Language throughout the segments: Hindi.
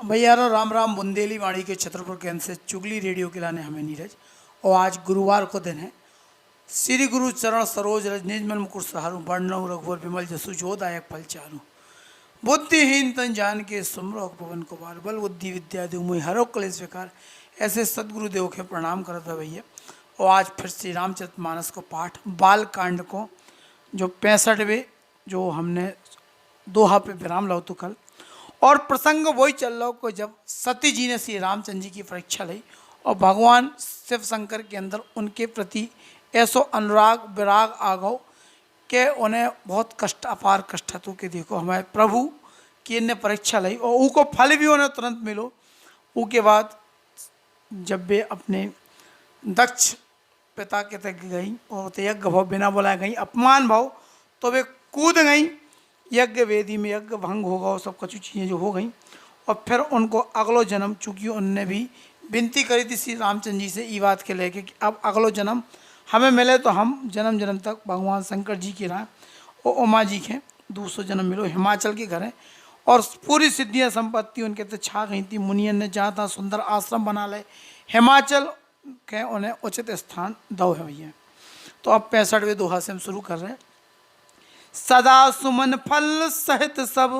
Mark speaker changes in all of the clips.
Speaker 1: भैया राम राम बुंदेली वाणी के छतरपुर केंद्र से चुगली रेडियो के लाने हमें नीरज। और आज गुरुवार को दिन है। श्री गुरु चरण सरोज रज निज मन मुकुर सहारू बर्णव रघुवर विमल जसु जोदायक फल चारू बुद्धिहीन तन जान के सुमरो पवन कुमार बल बुद्धि विद्या दो मुहि हरो कलेश विकार। ऐसे सदगुरुदेव के प्रणाम करता है भैया। और आज फिर श्री रामचरितमानस को पाठ बाल कांड को जो 65वें जो हमने दोहा पे विराम लाओ तो कल, और प्रसंग वही चल रहा को जब सती जी ने श्री रामचंद्र जी की परीक्षा ली और भगवान शिव शंकर के अंदर उनके प्रति ऐसो अनुराग विराग आ गो कि उन्हें बहुत कष्ट अपार कष्ट तो कि देखो हमारे प्रभु की इन्हें परीक्षा ली और उनको फल भी उन्हें तुरंत मिलो। उसके बाद जब वे अपने दक्ष पिता के तक गई और यज्ञ भाव बिना बुलाए गई अपमान भाव तो वे कूद गई यज्ञ वेदी में, यज्ञ भंग होगा और सब कुछ चीज़ें जो हो गई। और फिर उनको अगलो जन्म, चूँकि उनने भी विनती करी थी श्री रामचंद्र जी से ई बात के लेके कि अब अगलो जन्म हमें मिले तो हम जन्म जन्म तक भगवान शंकर जी के राह और उमा जी के दूसरो जन्म मिलो। हिमाचल के घर है और पूरी सिद्धियाँ संपत्ति उनके तो छा गई थी। मुनियन ने जहाँ तहाँ सुंदर आश्रम बना ले, हिमाचल के उन्हें उचित स्थान दो है भैया। तो अब 65वें दोहा से हम शुरू कर रहे हैं। सदा सुमन फल सहित सब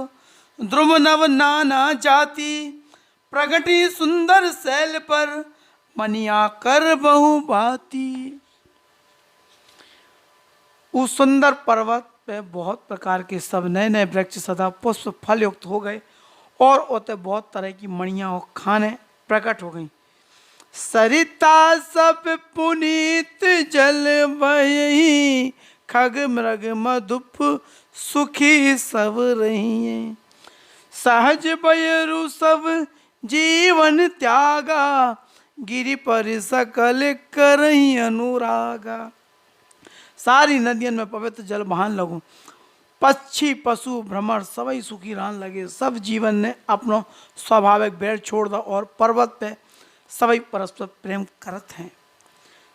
Speaker 1: द्रुम नव नाना जाति प्रगटी सुंदर शैल पर मनिया कर बहु भांति। उस सुंदर पर्वत पे बहुत प्रकार के सब नए नए वृक्ष सदा पुष्प फल युक्त हो गए और उते बहुत तरह की मणियां और खाने प्रकट हो गई। सरिता सब पुनीत जल बही खग मृग मधुप सुखी सब रही। सहज बयरु सब जीवन त्यागा गिरि पर सकल करही अनुरागा। सारी नदियन में पवित्र जल बहान लगू, पक्षी पशु भ्रमर सभी सुखी रहन लगे। सब जीवन ने अपनो स्वाभाविक बैर छोड़ दो और पर्वत पे सभी परस्पर प्रेम करत हैं।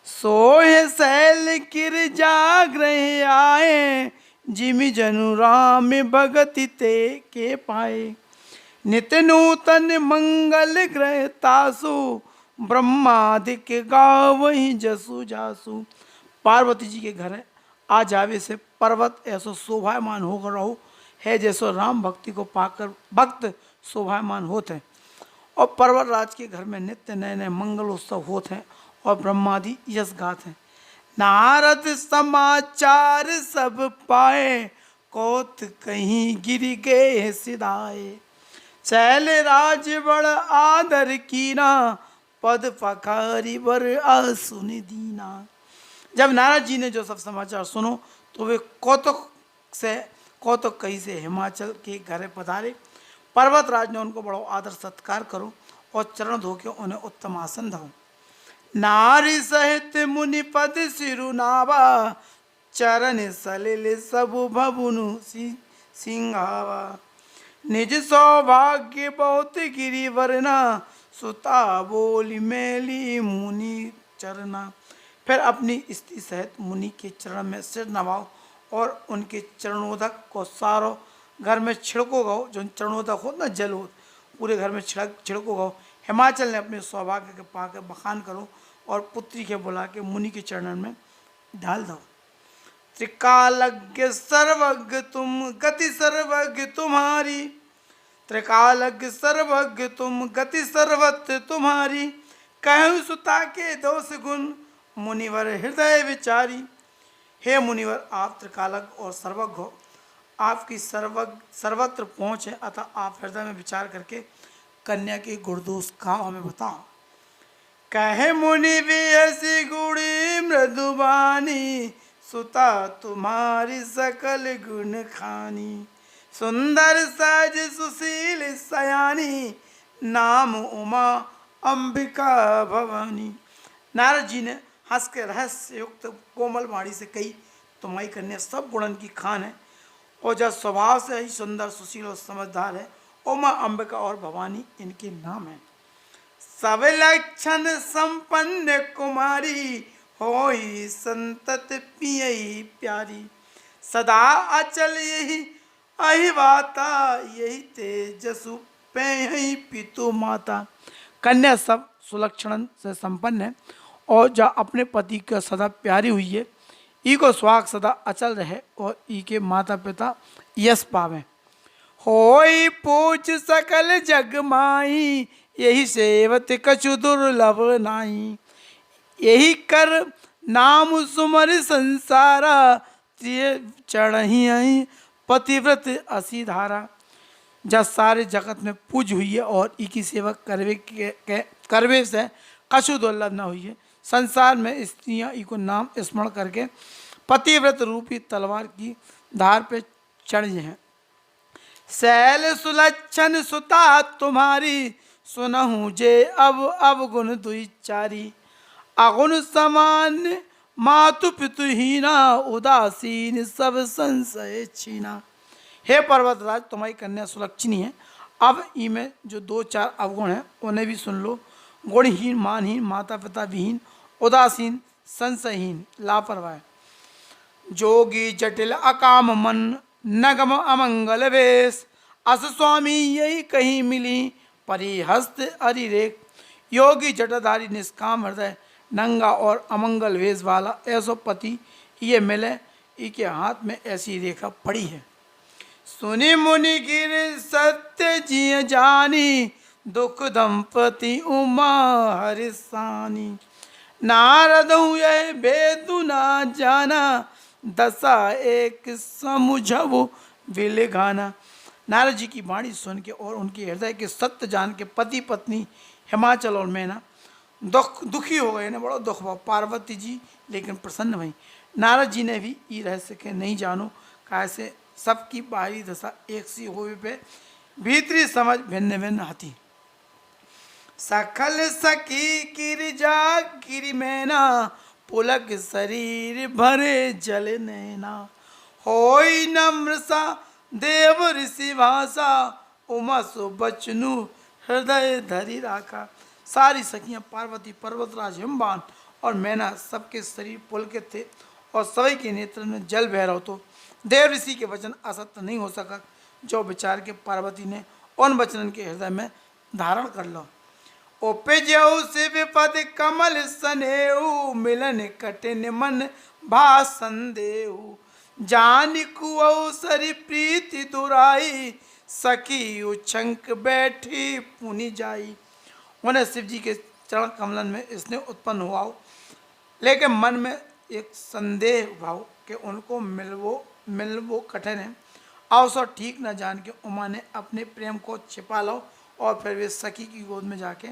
Speaker 1: सोहे शैल किर जाग्रह आए जिमि जनु राम भगति ते के पाए। नित्य नूतन मंगल ग्रह तासु ब्रह्मादिक गावहि जसु जासु। पार्वती जी के घर आ जावे से पर्वत ऐसो शोभायमान होकर रहो है जैसो राम भक्ति को पाकर भक्त शोभायमान होते हैं। और पर्वत राज के घर में नित्य नए नए मंगल उत्सव होते हैं और ब्रह्मादि यश गात हैं। नारद समाचार सब पाए कोत कहीं गिर गए सिदाए। शैल राज बड़ आदर कीना पद पखारी बर आसुनि दीना। जब नारद जी ने जो सब समाचार सुनो तो वे कौतुक कही से हिमाचल के घर पधारे। पर्वत राज ने उनको बड़ो आदर सत्कार करो और चरण धो के उन्हें उत्तम आसन दो। नारी सहित मुनि पद सिरु नावा चरण सलिल सबु भवनु सिंहावा। निज सौभाग्य बहुत गिरी वरना सुता बोली मैली मुनि चरना। फिर अपनी स्त्री सहित मुनि के चरण में सिर नवाओ और उनके चरणोदक को सारो घर में छिड़को गो। जो चरणोदक हो ना जल हो पूरे घर में छिड़को गो। हिमाचल ने अपने सौभाग्य के पाकर बखान करो और पुत्री के बुला के मुनि के चरणन में डाल दो। त्रिकालज्ञ सर्वज्ञ तुम गति सर्वज्ञ तुम्हारी। त्रिकालज्ञ सर्वज्ञ तुम गति सर्वत्र तुम्हारी। कहु सुता के दोष गुण मुनिवर हृदय विचारी। हे मुनिवर आप त्रिकालज्ञ और सर्वज्ञ हो, आपकी सर्वत्र पहुँच है, अतः आप हृदय में विचार करके कन्या के गुणदोष का हमें बताओ। कहे मुनि भी गुड़ी मृदुबानी सुता तुम्हारी सकल गुण खानी। सुंदर सज सुशील सयानी नाम उमा अंबिका भवानी। नारद जी ने हंस के रहस्य युक्त कोमल वाणी से कही तुम्हारी कन्या सब गुणन की खान है और जब स्वभाव से ही सुंदर सुशील और समझदार है। उमा अंबिका और भवानी इनके नाम है। सब लक्षण संपन्न कुमारी होई संतत पियई प्यारी। सदा अचल यही अहिवाता यही तेजसु पे पितु माता। कन्या सब सुलक्षण से संपन्न है और जा अपने पति का सदा प्यारी हुई है, ई को सुहाग सदा अचल रहे और ई के माता पिता यश पावे। होई पूछ सकल जग माई, यही सेवत कछु दुर्लभ नाई। यही कर नाम सुमर संसारा, चढ़ही आई पतिव्रत असी धारा। जब सारे जगत में पूज हुई है और ई की सेवा करवे से कछु दुर्लभ न हुई है। संसार में स्त्रियां ई को नाम स्मरण करके पतिव्रत रूपी तलवार की धार पे चढ़ हैं। शैल सुलक्षण सुता तुम्हारी, सुनहु जे अब गुण दुई चारी। अगुण समान मातु पितुहीना, उदासीन सब संशय छीना। हे पर्वतराज, तुम्हारी कन्या सुलक्षणी है। अब इनमें जो 2-4 अवगुण हैं उन्हें भी सुन लो। गुणहीन, मानहीन, माता पिता विहीन, उदासीन, संशयहीन, लापरवाह, जोगी जटिल अकाम मन, नगम अमंगल वेश। अस स्वामी यही कहीं मिली, परिहस्त अरिरेख। योगी जटाधारी निष्काम हृदय, नंगा और अमंगल वेश वाला ऐसो पति ये मिले, इके हाथ में ऐसी रेखा पड़ी है। सुनि मुनि गिर सत्य जिय जानी, दुख दंपति उमा हरिसानी। नारद यह भेदु ना जाना, दशा एक समुझबु विलगाना। नारद जी की वाणी सुन के और उनके हृदय के सत्य जान के पति पत्नी हिमाचल और मैना दुखी हो गए ना, बड़ा दुख हुआ। पार्वती जी लेकिन प्रसन्न भई। नारद जी ने भी ई रहस्य के नहीं जानो, कैसे सबकी बाहरी दशा एक सी होवे पे भीतरी समझ भिन्न भिन्न हती। सकल सखी गिरिजा गिरि मैना, पुलक शरीर भरे जल नैना। होई नम्र सा देव ऋषि भाषा, उमा सो बचनु हृदय धरि राखा। सारी सखियां पार्वती, पर्वतराज हिमवान और मैना सबके शरीर पुलकित थे और सभी के नेत्र में जल बह रहा। तो देव ऋषि के वचन असत्य नहीं हो सका, जो विचार के पार्वती ने उन वचनन के हृदय में धारण कर लो। उपजऊ शिव पद कमल सनेऊ, मिलन कठिन मन भा संदेऊ। जान कुऔ सरि प्रीति दुराई, सखी उछंक बैठी पुनि जाई। उन्हें शिव जी के चरण कमलन में इसने उत्पन्न हुआ हो, लेकिन मन में एक संदेह भाव कि उनको मिलवो कठिन है। अवसर ठीक न जान के उमा ने अपने प्रेम को छिपा लो और फिर वे सखी की गोद में जाके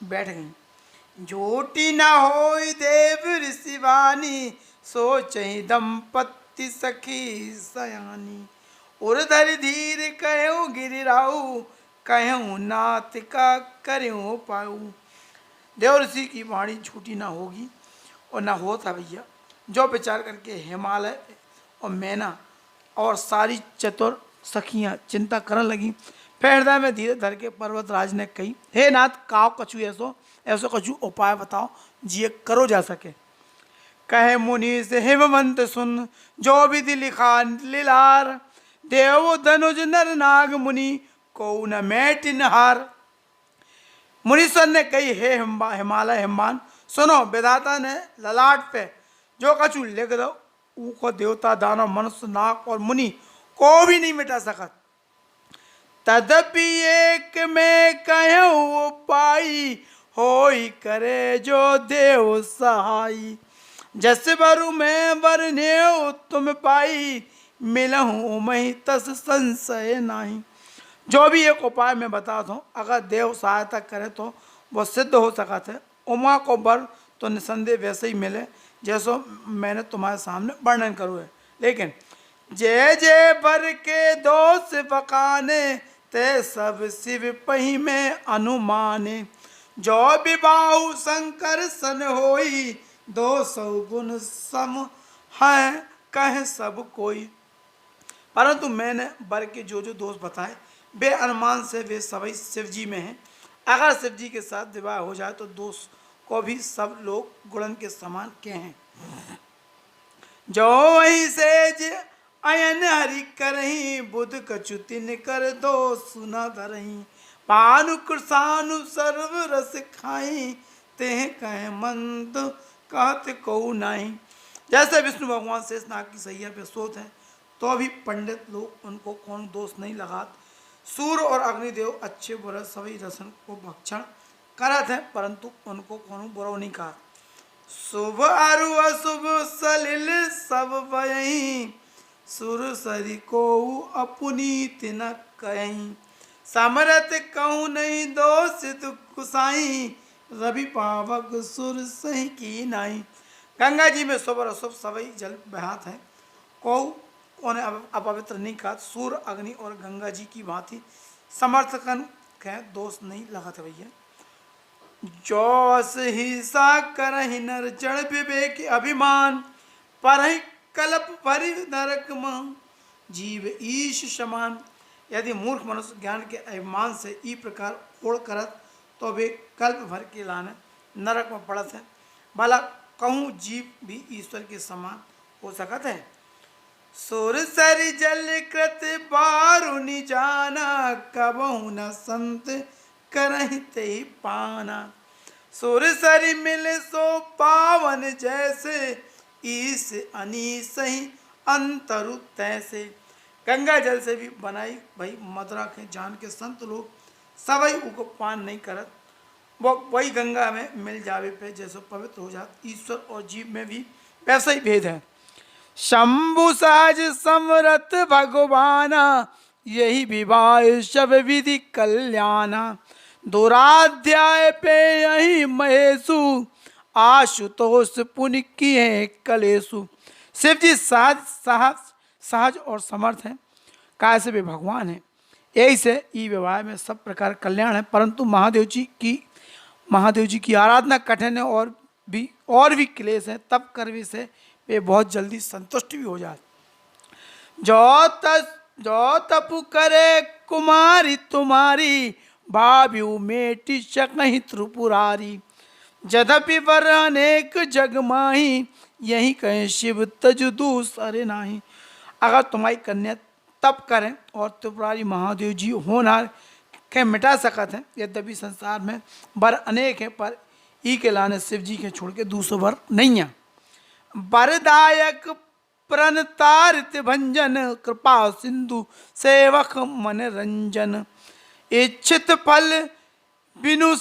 Speaker 1: बैठ गई। झूठी न होई देव ऋषि वाणी, सोचहि दंपति सखी सयानी। उर्धर धीर कहूँ गिरिराऊ, कहूँ नाथ का करूँ पाऊ। देव ऋषि की वाणी झूठी ना होगी और ना होता भैया। जो विचार करके हिमालय और मैना और सारी चतुर सखियाँ चिंता करने लगी। फिर हृदय में धीरे धर के पर्वतराज ने कही, हे नाथ, काव कछु ऐसो कछु उपाय बताओ जिये करो जा सके। कहे मुनि से हिमवंत सुन, जो विधि लिखा लीलार। देव धनुज नर नाग मुनि, को न मैट नहार। मुनीश्वर ने कही, हे हिमालय हिमवान, सुनो, विधाता ने ललाट पे जो कछु लिख दो, ऊको देवता दानव मनुष्य नाग और मुनि को भी नहीं मिटा सकत। तदपि एक में कहूँ पाई, होई करे जो देव सहाई। जस बरु मैं वरनेऊ तुम पाई, मिलहूँ मही तस संशय नाही। जो भी एक उपाय मैं बता दूँ, अगर देव सहायता करे तो वो सिद्ध हो सकता है। उमा को बर तो निसंदेह वैसे ही मिले जैसो मैंने तुम्हारे सामने वर्णन करूँ है। लेकिन जय जय बर के दोष बकाने, ते सब शिव पही में अनुमाने। जो विबाहु शंकर सन होई, 200 गुण सम है कह सब कोई। परंतु मैंने बर के जो दोष बताए वे अनुमान से वे सभी शिव जी में हैं। अगर शिव जी के साथ विवाह हो जाए तो दोष को भी सब लोग गुणन के समान के हैं। जो वही सेज अयन हरि करही, बुध कछु तिन कर दो सुना धरही। पानु कृषानु सर्व रस खाई, तेह कह मंद कहत को नहीं। जैसे विष्णु भगवान शेषनाग की सैया पे सोत है, तो भी पंडित लोग उनको कौन दोष नहीं लगात। सूर्य और अग्निदेव अच्छे बुरे सभी रसन को भक्षण करत है, परंतु उनको कौन बुरा नहीं कहा। शुभ अरु अशुभ सलिल सब बयही, सुर सरी को अपुनीत न कहीं। समरत कहूँ नहीं दोषित कुसाई, रवि पावक सुर सही की नाई। गंगा जी में शुभ और अशुभ सभी जल बहात है, को उन्हें अपवित्र नहीं कहा। सूर्य अग्नि और गंगा जी की भांति समर्थकन के दोष नहीं लगाते भैया। जोस ही सा करहि नर जड़ विवेक अभिमान, पर कल्प भरि नरक में जीव ईश समान। यदि मूर्ख मनुष्य ज्ञान के अभिमान से ई प्रकार ओढ़ करत, तो वे कल्प भर के लाने नरक में पड़त है। भला कहूँ जीव भी ईश्वर के समान हो सकत है। सुर सरि जल कृत बारुनि जाना, कबहु न संत करहि ते पाना। सुर सरि मिले सो पावन जैसे, ईस अनीस ही अंतरु तैसे। गंगा जल से भी बनाई भाई मदरा के जान के संत लोग सभी उको पान नहीं करत। वो वही गंगा में मिल जावे पे जैसे पवित्र हो जात। ईश्वर और जीव में भी वैसा ही भेद है। शंभु सहज समरथ भगवाना, यही विवाह शब विधि कल्याणा। दुराध्याय पे यही महेशु, आशुतोष पुण्य किए कलेशु। शिव जी सहज और समर्थ हैं, काय से वे भगवान हैं। यही से ई विवाह में सब प्रकार कल्याण है, परंतु महादेव जी की आराधना कठिन है और भी क्लेश है। तब करने से वे बहुत जल्दी संतुष्ट भी हो जाते। जो तपु करे कुमारी तुम्हारी, भाव्यु मेटी सकहि त्रिपुरारी। जदपि वर अनेक जग माही, यही कहे शिव तज दूसरे नाही। अगर तुम्हारी कन्या तप करें और त्रिपुरारी महादेव जी होनार के मिटा सकत हैं। यद्यपि संसार में वर अनेक हैं, पर ई के लाने शिव जी के छोड़ के दूसरे वर नहीं है। वरदायक प्रणतारित भंजन, कृपा सिंधु सेवक मन रंजन। इच्छित फल बिनु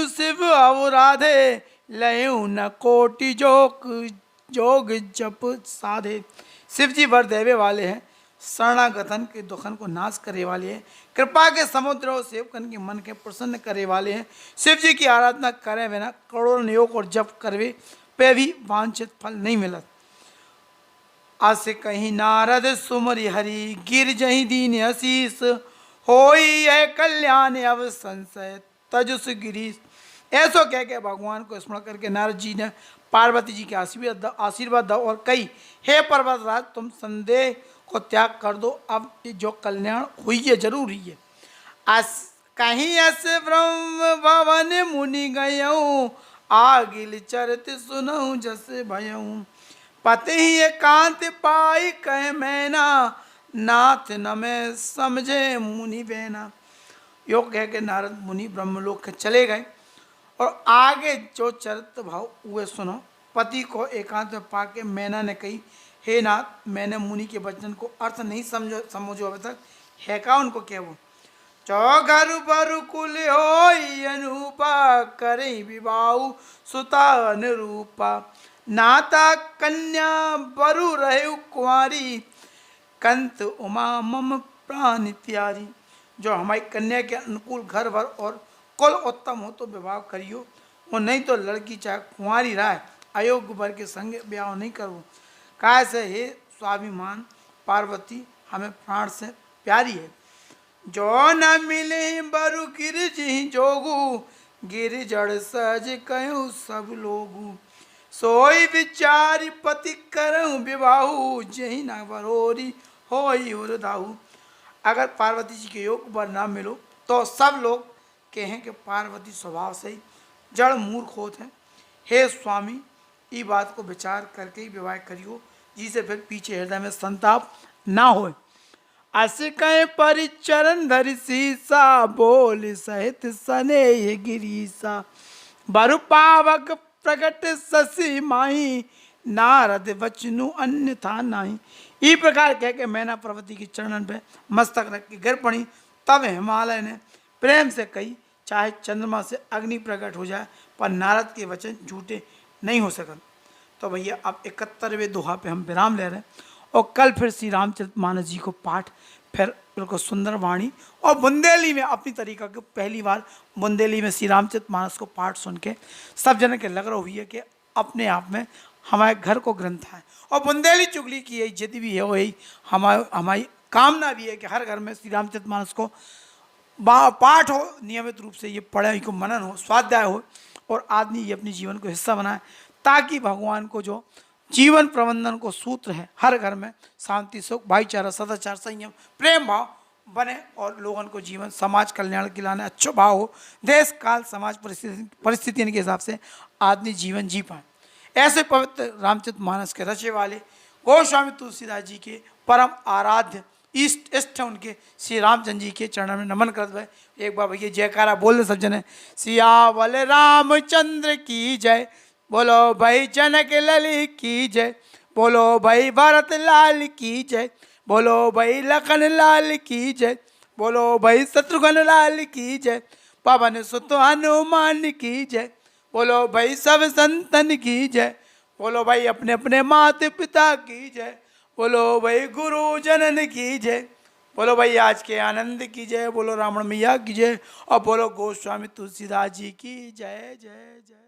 Speaker 1: शिव अवराधे, लयु न कोटि जोग जप साधे। शिव जी वर देवे वाले हैं, शरणागतन के दुखन को नाश करे वाले हैं, कृपा के समुद्र और सेवकन के मन के प्रसन्न करे वाले हैं। शिव जी की आराधना करे बिना करोड़ों योग और जप करवे पे भी वांछित फल नहीं मिलत। अस कहीं नारद सुमरि हरि, गिर जही दीन आशीष। होई यह कल्याण अव संशय तजुस गिरीश। ऐसो कह के भगवान को स्मरण करके नारद जी ने पार्वती जी के आशीर्वाद दो और कही, हे पर्वतराज तुम संदेह को त्याग कर दो, अब जो कल्याण हुई है जरूर ही है। कहीं अस ब्रह्म भवन मुनि गयऊँ, आगिल चरित सुनऊँ जस भयऊँ। पति ही एकांत पाई कह मैना, नाथ न मैं समझे मुनि बेना। योग कह के नारद मुनि ब्रह्मलोक के चले गए और आगे जो चरित्र भाव हुए सुनो। पति को एकांत में पाके मैना ने कही, हे नाथ मैंने मुनि के वचन को अर्थ नहीं समझो अभी तक, है का उनको क्या वो। चौघर बरु कुल हो अनुपा, करे विवाह सुता अनुरूपा। नाता कन्या बरु रहे कुंवारी, कंत उमा मम प्राण त्यारी। जो हमारी कन्या के अनुकूल घर भर और कुल उत्तम हो तो विवाह करियो, और नहीं तो लड़की चाहे कुंवारी रहे अयोग्य वर के संग ब्याह नहीं करो। काय से हे स्वाभिमान पार्वती हमें प्राण से प्यारी है। जो न मिले बरु गिर जी जोगू, गिर जड़ सज कहूँ सब लोगू। सोई विचारी पति करऊँ विवाहू, जही न बरोरी होई उरदाहू। अगर पार्वती जी के योग वर ना मिलो तो सब लोग कहें कि पार्वती स्वभाव से ही जड़ मूर्ख होते हैं। हे स्वामी ये बात को विचार करके ही विवाह करियो, जिसे फिर पीछे हृदय में संताप ना हो। अस कहे परिचरण धरि सीसा बोल सहित सनेह गिरीसा बरु पावक प्रकट शशि माही नारद वचनु अन्यथा नाही। ई प्रकार कह के मैना पार्वती की चरणन पे मस्तक रख के गिर पड़ी। तब हिमालय ने प्रेम से कही चाहे चंद्रमा से अग्नि प्रकट हो जाए पर नारद के वचन झूठे नहीं हो सकते। तो भैया अब 71वें दोहा पे हम विराम ले रहे हैं और कल फिर श्री रामचरितमानस जी को पाठ, फिर बिल्कुल सुंदर वाणी और बुंदेली में अपनी तरीका के पहली बार बुंदेली में श्री रामचरितमानस को पाठ सुन के सब जन के लग रहा हुई है कि अपने आप में हमारे घर को ग्रंथ है। और बुंदेली चुगली की यही जिद भी है, वही हमारी कामना भी है कि हर घर में श्री रामचरितमानस को पाठ हो, नियमित रूप से ये पढ़ाई को मनन हो, स्वाध्याय हो और आदमी ये अपने जीवन को हिस्सा बनाए ताकि भगवान को जो जीवन प्रबंधन को सूत्र है हर घर में शांति सुख भाईचारा सदाचार संयम प्रेम भाव बने और लोगों को जीवन समाज कल्याण के लाने अच्छो भाव हो, देश काल समाज परिस्थितियों के हिसाब से आदमी जीवन जी पाए। ऐसे पवित्र रामचरितमानस के रचे वाले गोस्वामी तुलसीदास जी के परम आराध्य इष्ट उनके श्री रामचंद्र जी के चरणों में नमन करते हुए एक बार भैया जयकारा बोल दे सब जने। सियावल रामचंद्र की जय, बोलो भाई जनक लली की जय, बोलो भाई भरत लाल की जय, बोलो भाई लखन लाल की जय, बोलो भाई शत्रुघ्न लाल की जय, पवन सुत हनुमान की जय, बोलो भाई सब संतन की जय, बोलो भाई अपने अपने माता पिता की जय, बोलो भाई गुरु जनन की जय, बोलो भाई आज के आनंद की जय, बोलो रामण मैया की जय और बोलो गोस्वामी तुलसीदास जी की जय जय जय।